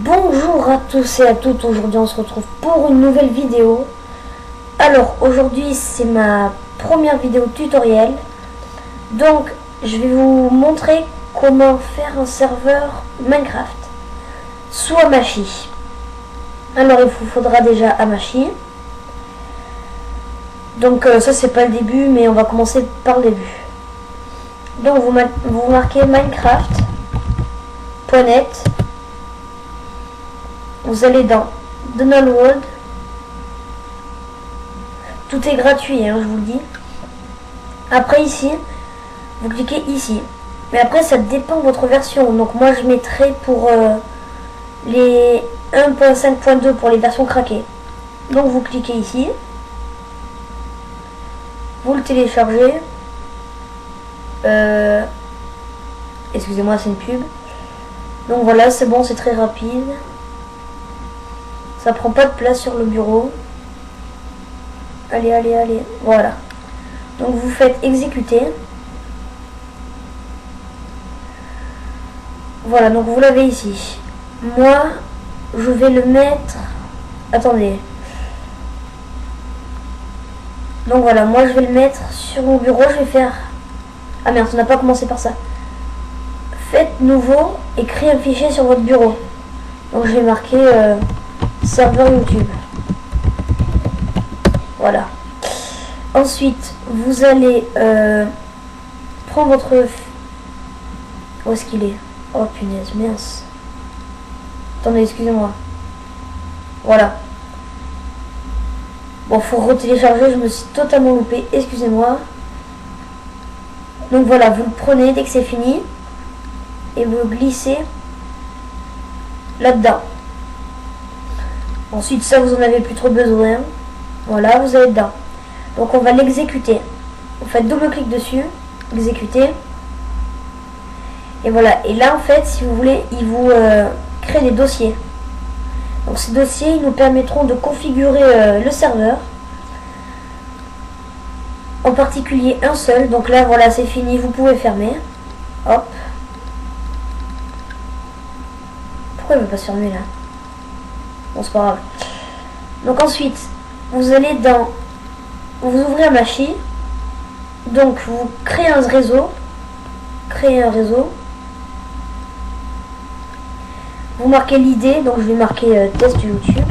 Bonjour à tous et à toutes, aujourd'hui on se retrouve pour une nouvelle vidéo. Alors aujourd'hui c'est ma première vidéo tutoriel. Donc je vais vous montrer comment faire un serveur Minecraft sous Hamachi. Alors il vous faudra déjà Hamachi. Donc ça c'est pas le début mais on va commencer par le début. Donc vous marquez Minecraft.net. Vous allez dans Donald World. Tout est gratuit, hein, je vous le dis. Après ici, vous cliquez ici. Mais après ça dépend de votre version. Donc moi je mettrai pour les 1.5.2 pour les versions craquées. Donc vous cliquez ici. Vous le téléchargez. Excusez-moi, c'est une pub. Donc voilà, c'est bon, c'est très rapide. Ça prend pas de place sur le bureau. Allez, allez, allez. Voilà. Donc vous faites exécuter. Voilà, donc vous l'avez ici. Moi, je vais le mettre... Attendez. Donc voilà, moi je vais le mettre sur mon bureau. Je vais faire... Ah merde, on n'a pas commencé par ça. Faites nouveau et créez un fichier sur votre bureau. Donc je vais marquer... serveur YouTube. Voilà. Ensuite, vous allez prendre votre... Où est-ce qu'il est? Oh punaise, mince. Attendez, excusez-moi. Voilà. Bon, faut retélécharger, je me suis totalement loupé, excusez-moi. Donc voilà, vous le prenez dès que c'est fini. Et vous le glissez là-dedans. Ensuite, ça, vous en avez plus trop besoin. Voilà, vous allez dedans. Donc, on va l'exécuter. Vous faites double-clic dessus. Exécuter. Et voilà. Et là, en fait, si vous voulez, il vous crée des dossiers. Donc, ces dossiers, ils nous permettront de configurer le serveur. En particulier, un seul. Donc là, voilà, c'est fini. Vous pouvez fermer. Hop. Pourquoi il ne veut pas se fermer, là? Bon, c'est pas grave. Donc ensuite, vous allez dans... Vous ouvrez Hamachi. Donc, vous créez un réseau. Créez un réseau. Vous marquez l'ID. Donc, je vais marquer test YouTube.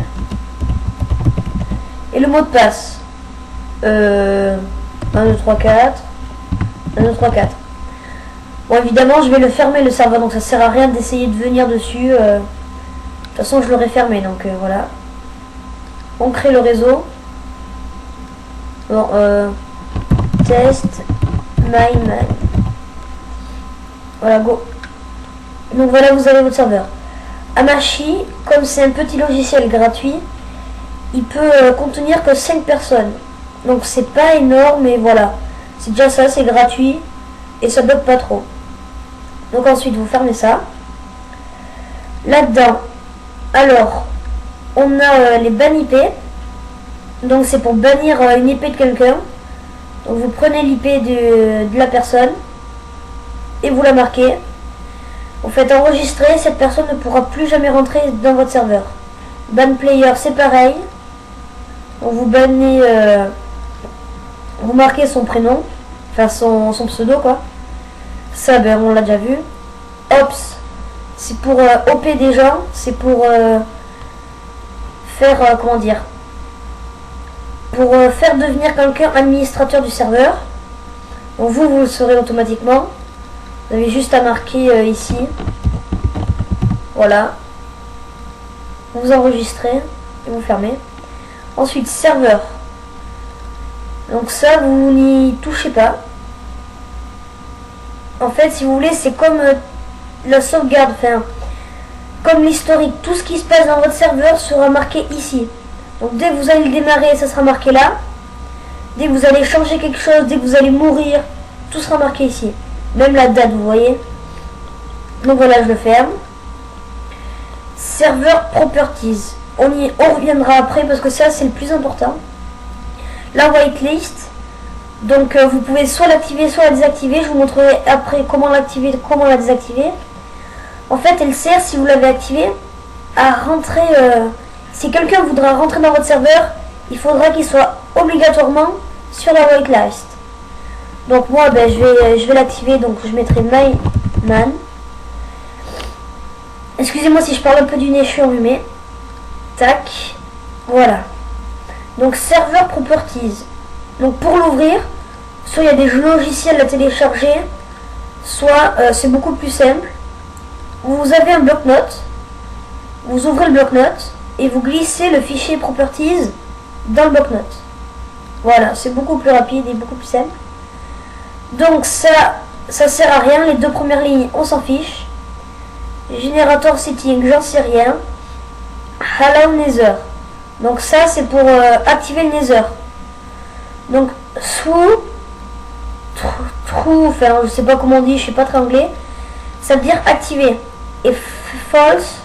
Et le mot de passe. 1, 2, 3, 4. 1, 2, 3, 4. Bon, évidemment, je vais le fermer, le serveur. Donc, ça sert à rien d'essayer de venir dessus. De toute façon, je l'aurais fermé, donc voilà. On crée le réseau. Bon, test myman. Voilà, go. Donc voilà, vous avez votre serveur. Hamachi, comme c'est un petit logiciel gratuit, il peut contenir que 5 personnes. Donc c'est pas énorme, mais voilà. C'est déjà ça, c'est gratuit. Et ça bloque pas trop. Donc ensuite, vous fermez ça. Là-dedans, alors, on a les ban IP. Donc c'est pour bannir une IP de quelqu'un. Donc vous prenez l'IP de la personne et vous la marquez. Vous faites enregistrer, cette personne ne pourra plus jamais rentrer dans votre serveur. Ban player, c'est pareil. Donc vous bannez, vous marquez son prénom, enfin son pseudo quoi. Ça, ben on l'a déjà vu. Ops, c'est pour OP des gens, c'est pour faire, comment dire, pour faire devenir quelqu'un administrateur du serveur. Donc vous le saurez automatiquement. Vous avez juste à marquer ici. Voilà. Vous enregistrez et vous fermez. Ensuite, serveur. Donc ça, vous n'y touchez pas. En fait, si vous voulez, c'est comme la sauvegarde, enfin, comme l'historique. Tout ce qui se passe dans votre serveur sera marqué ici. Donc dès que vous allez le démarrer, ça sera marqué là. Dès que vous allez changer quelque chose, dès que vous allez mourir, tout sera marqué ici. Même la date, vous voyez. Donc voilà, je le ferme. Serveur Properties. On reviendra après parce que ça, c'est le plus important. La whitelist. Donc vous pouvez soit l'activer, soit la désactiver. Je vous montrerai après comment l'activer, comment la désactiver. En fait, elle sert, si vous l'avez activée, à rentrer. Si quelqu'un voudra rentrer dans votre serveur, il faudra qu'il soit obligatoirement sur la whitelist. Donc moi, ben, je vais l'activer. Donc je mettrai my man. Excusez-moi si je parle un peu du nez, je suis enrhumé. Tac. Voilà. Donc serveur properties. Donc pour l'ouvrir, soit il y a des logiciels à télécharger, soit c'est beaucoup plus simple. Vous avez un bloc-notes, vous ouvrez le bloc-notes et vous glissez le fichier properties dans le bloc-notes. Voilà, c'est beaucoup plus rapide et beaucoup plus simple. Donc ça sert à rien, les deux premières lignes on s'en fiche. Générateur setting, j'en sais rien. Allow Nether. Donc ça c'est pour activer le Nether. Donc enfin je sais pas comment on dit, je sais pas très anglais. Ça veut dire activer. Et false,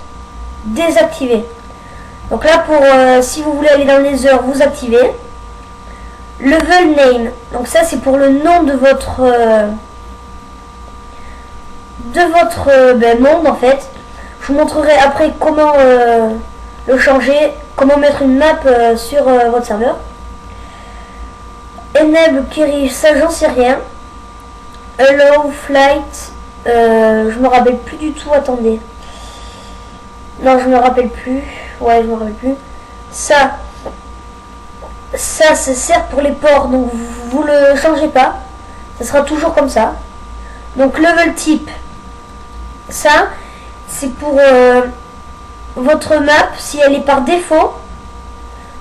désactiver. Donc là pour si vous voulez aller dans le Nether, vous activez. Level name. Donc ça c'est pour le nom de votre monde en fait. Je vous montrerai après comment le changer, comment mettre une map sur votre serveur. Enable query, ça j'en sais rien. Allow flight, je me rappelle plus du tout, attendez. Non, je me rappelle plus. Ouais, je me rappelle plus. Ça sert pour les ports, donc vous le changez pas. Ça sera toujours comme ça. Donc level type, ça c'est pour votre map si elle est par défaut.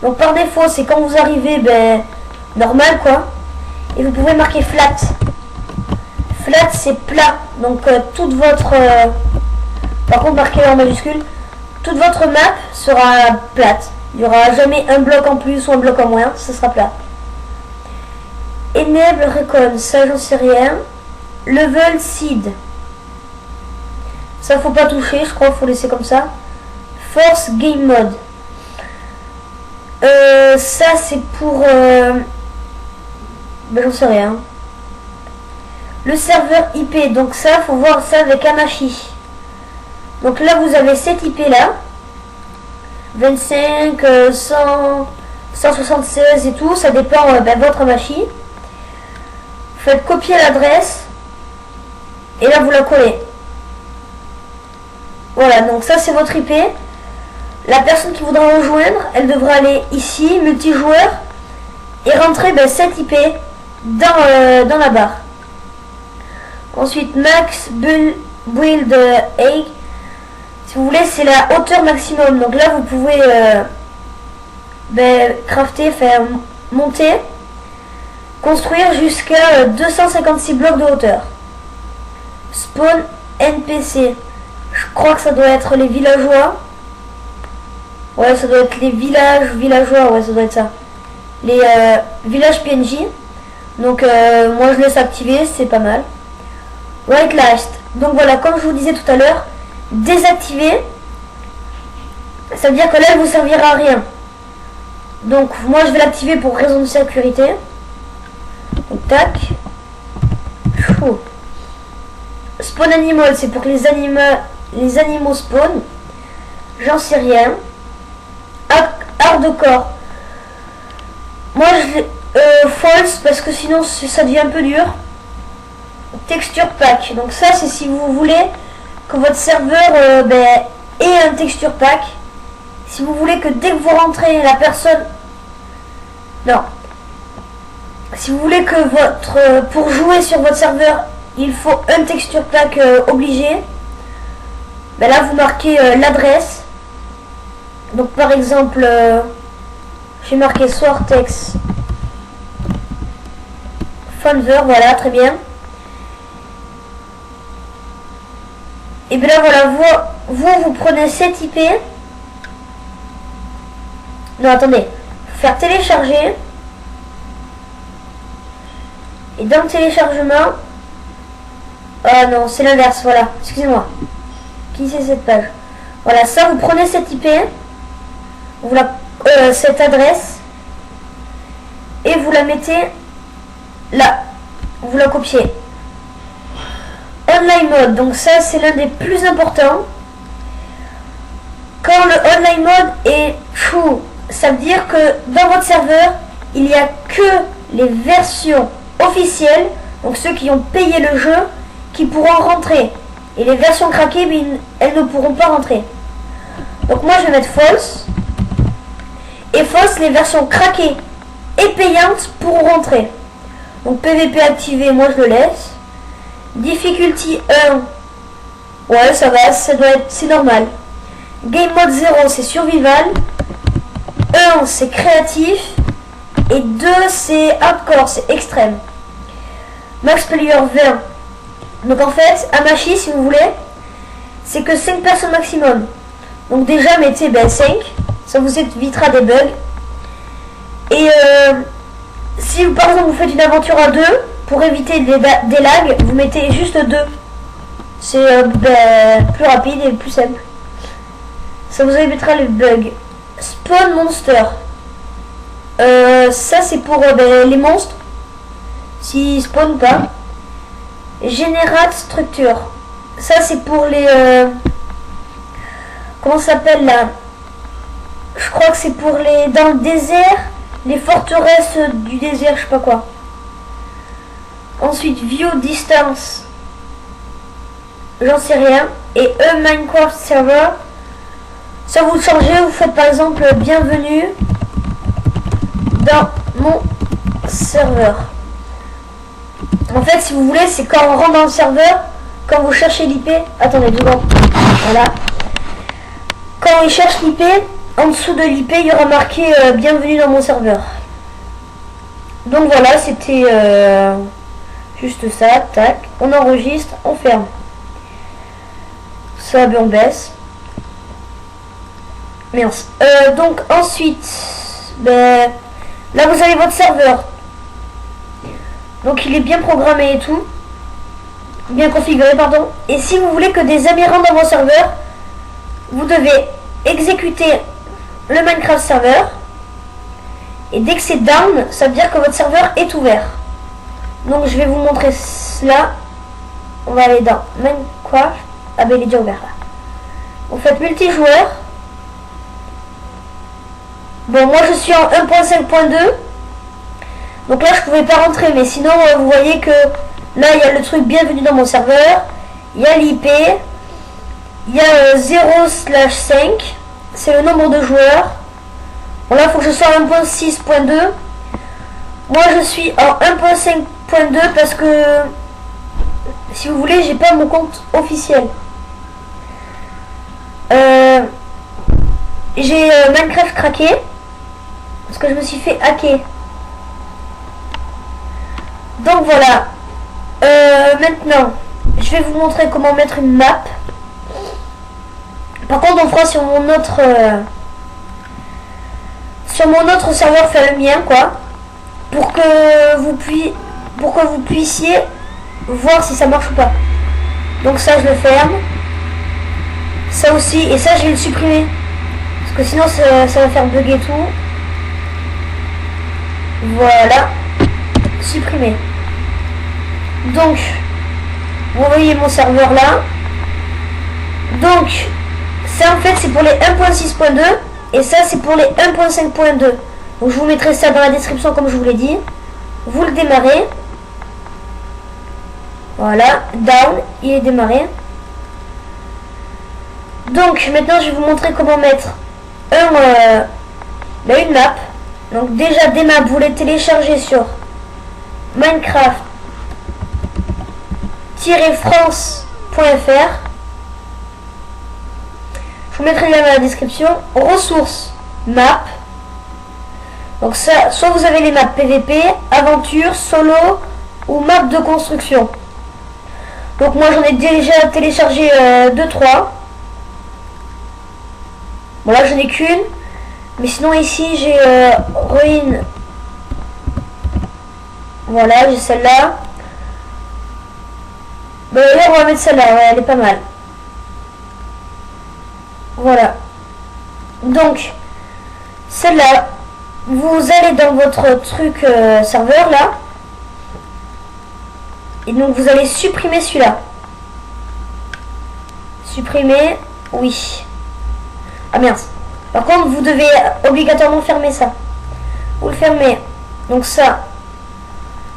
Donc par défaut c'est quand vous arrivez, ben normal quoi. Et vous pouvez marquer flat. Flat c'est plat. Donc toute votre par contre marquez en majuscule. Toute votre map sera plate. Il n'y aura jamais un bloc en plus ou un bloc en moins, ça sera plat. Enable recon, ça j'en sais rien. Level seed. Ça faut pas toucher, je crois, faut laisser comme ça. Force game mode. Ça c'est pour ben j'en sais rien. Le serveur IP, donc ça faut voir ça avec Hamachi. Donc là vous avez cette IP là. 25, 100, 176 et tout, ça dépend votre machine. Vous faites copier l'adresse et là vous la collez. Voilà, donc ça c'est votre IP. La personne qui voudra rejoindre, elle devra aller ici, multijoueur, et rentrer cette IP dans la barre. Ensuite, max build egg. Si vous voulez, c'est la hauteur maximum. Donc là, vous pouvez crafter, faire monter, construire jusqu'à 256 blocs de hauteur. Spawn NPC. Je crois que ça doit être les villageois. Ouais, ça doit être les villageois. Ouais, ça doit être ça. Les villages PNJ. Donc moi, je laisse activer, c'est pas mal. Whitelist. Donc voilà, comme je vous disais tout à l'heure, désactiver, ça veut dire que là elle vous servira à rien. Donc moi je vais l'activer pour raison de sécurité. Donc tac. Chou. Spawn animal, c'est pour que les animaux spawn. J'en sais rien. Hardcore. Moi je false parce que sinon ça devient un peu dur. Texture pack. Donc ça c'est si vous voulez que votre serveur ait un texture pack. Si vous voulez que dès que vous rentrez la personne... Non. Si vous voulez que pour jouer sur votre serveur, il faut un texture pack obligé. Là vous marquez l'adresse. Donc par exemple, j'ai marqué Soartex Fonver, voilà, très bien. Et bien là voilà, vous prenez cette IP. Non attendez, faire télécharger. Et dans le téléchargement, ah non c'est l'inverse, voilà, excusez-moi. Qui c'est cette page? Voilà, ça vous prenez cette IP, vous cette adresse, et vous la mettez là, vous la copiez. Online mode, donc ça c'est l'un des plus importants. Quand le online mode est fou, ça veut dire que dans votre serveur, il n'y a que les versions officielles, donc ceux qui ont payé le jeu, qui pourront rentrer. Et les versions craquées, mais elles ne pourront pas rentrer. Donc moi je vais mettre false. Et false, les versions craquées et payantes pourront rentrer. Donc PVP activé, moi je le laisse. Difficulty 1. Ouais, ça va, ça doit être, c'est normal. Game mode 0, c'est survival. 1, c'est créatif. Et 2, c'est hardcore, c'est extrême. Max player 20. Donc en fait, à Machi, si vous voulez, c'est que 5 personnes maximum. Donc déjà, mettez 5. Ça vous évitera des bugs. Et si par exemple vous faites une aventure à 2, pour éviter des lags, vous mettez juste 2. C'est plus rapide et plus simple. Ça vous évitera les bugs. Spawn monster. Ça c'est pour les monstres. S'ils spawnent pas. Generate structure. Ça c'est pour les... comment ça s'appelle là? Je crois que c'est pour les... Dans le désert. Les forteresses du désert, je sais pas quoi. Ensuite, view distance. J'en sais rien. Et Minecraft server. Ça vous le changez, vous faites par exemple bienvenue dans mon serveur. En fait, si vous voulez, c'est quand on rentre dans le serveur, quand vous cherchez l'IP. Attendez, 2 secondes. Voilà. Quand il cherche l'IP, en dessous de l'IP, il y aura marqué bienvenue dans mon serveur. Donc voilà, c'était juste ça. Tac. On enregistre, on ferme. Ça, on baisse. Merci. Donc ensuite, là vous avez votre serveur. Donc il est bien programmé et tout. Bien configuré, pardon. Et si vous voulez que des amis rentrent dans vos serveurs, vous devez exécuter le Minecraft serveur. Et dès que c'est down, ça veut dire que votre serveur est ouvert. Donc je vais vous montrer cela. On va aller dans Minecraft. Ah ben il est déjà ouvert là. Vous faites multijoueur. Bon, moi je suis en 1.5.2. Donc là je pouvais pas rentrer, mais sinon vous voyez que là il y a le truc bienvenue dans mon serveur. Il y a l'IP. Il y a 0/5. C'est le nombre de joueurs. Bon là il faut que je sois en 1.6.2. Moi je suis en 1.5.2 parce que si vous voulez j'ai pas mon compte officiel. J'ai Minecraft craqué parce que je me suis fait hacker. Donc voilà. Maintenant, je vais vous montrer comment mettre une map. Par contre, on fera sur mon autre serveur, faire le mien, quoi, pour que vous puissiez voir si ça marche ou pas. Donc ça, je le ferme. Ça aussi, et ça, je vais le supprimer. Parce que sinon, ça va faire bugger tout. Voilà. Supprimer. Donc, vous voyez mon serveur là. Donc, ça en fait, c'est pour les 1.6.2. Et ça, c'est pour les 1.5.2. Donc, je vous mettrai ça dans la description, comme je vous l'ai dit. Vous le démarrez. Voilà. Down. Il est démarré. Donc, maintenant, je vais vous montrer comment mettre une map. Donc, déjà, des maps, vous les téléchargez sur Minecraft-france.fr. Je vous mettrai le lien dans la description. Ressources, map. Donc ça, soit vous avez les maps PVP, aventure, solo ou map de construction. Donc moi j'en ai déjà téléchargé 2-3. Bon là j'en ai qu'une. Mais sinon ici j'ai ruine. Voilà, j'ai celle-là. Bah là on va mettre celle-là, ouais, elle est pas mal. Voilà. Donc, celle-là, vous allez dans votre truc serveur là. Et donc vous allez supprimer celui-là. Supprimer, oui. Ah merde. Par contre, vous devez obligatoirement fermer ça. Vous le fermez. Donc ça,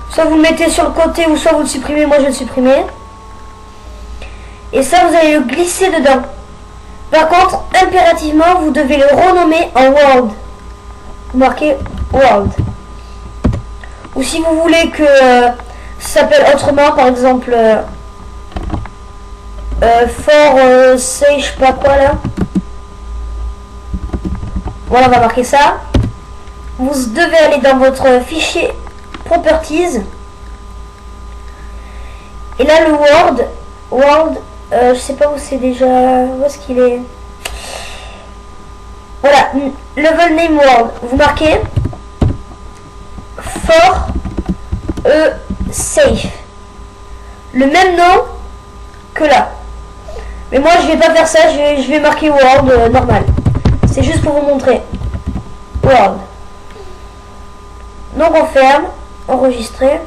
soit vous le mettez sur le côté ou soit vous le supprimez. Moi, je vais le supprimer. Et ça, vous allez le glisser dedans. Par contre, impérativement, vous devez le renommer en World. Vous marquez World. Ou si vous voulez que ça s'appelle autrement, par exemple, say, je sais pas quoi là. Voilà, on va marquer ça. Vous devez aller dans votre fichier Properties. Et là, le World, je sais pas où c'est déjà. Où est-ce qu'il est? Voilà, level name World. Vous marquez for safe. Le même nom que là. Mais moi, je vais pas faire ça. Je vais marquer World normal. C'est juste pour vous montrer. World. Donc on ferme, enregistrer.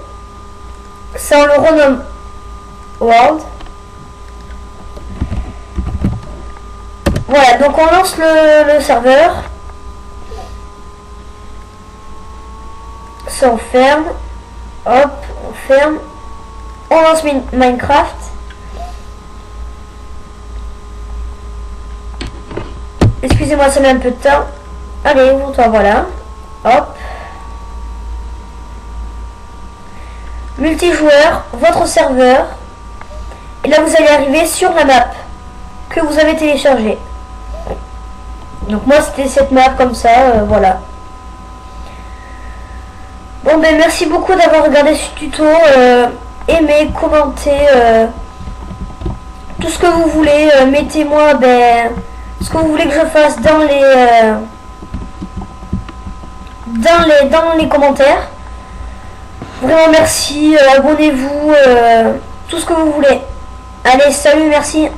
Ça on le renomme World. Voilà, donc on lance le serveur. Ça on ferme. Hop, on ferme. On lance Minecraft. Excusez-moi, ça met un peu de temps. Allez, ouvre-toi, voilà. Hop. Multijoueur, votre serveur. Et là, vous allez arriver sur la map que vous avez téléchargée. Donc moi, c'était cette map comme ça, voilà. Bon, ben merci beaucoup d'avoir regardé ce tuto. Aimez, commentez, tout ce que vous voulez. Mettez-moi, ben, ce que vous voulez que je fasse dans les commentaires. Vraiment merci, abonnez-vous, tout ce que vous voulez. Allez, salut, merci.